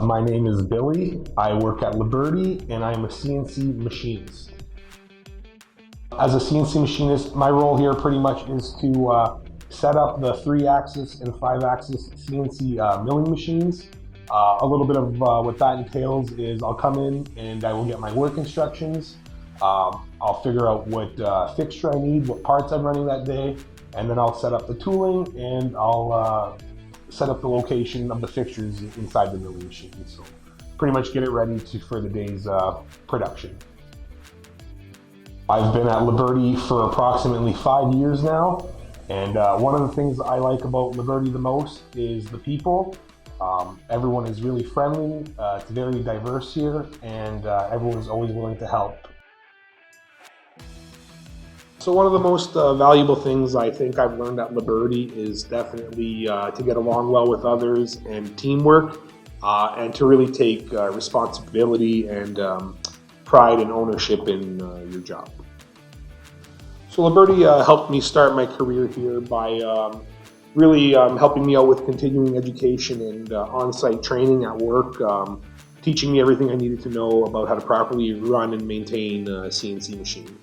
My name is Billy. I work at Liburdi and I'm a CNC machinist. As a CNC machinist, my role here pretty much is to set up the 3-axis and 5-axis CNC milling machines. A little bit of what that entails is I'll come in and I will get my work instructions. I'll figure out what fixture I need, what parts I'm running that day, and then I'll set up the tooling and I'll set up the location of the fixtures inside the milling machine. So pretty much get it ready for the day's production. I've been at Liburdi for approximately 5 years now, and one of the things I like about Liburdi the most is the people. Everyone is really friendly, it's very diverse here, and everyone is always willing to help. So one of the most valuable things I think I've learned at Liburdi is definitely to get along well with others and teamwork, and to really take responsibility and pride and ownership in your job. So Liburdi helped me start my career here by really helping me out with continuing education and on-site training at work, teaching me everything I needed to know about how to properly run and maintain a CNC machine.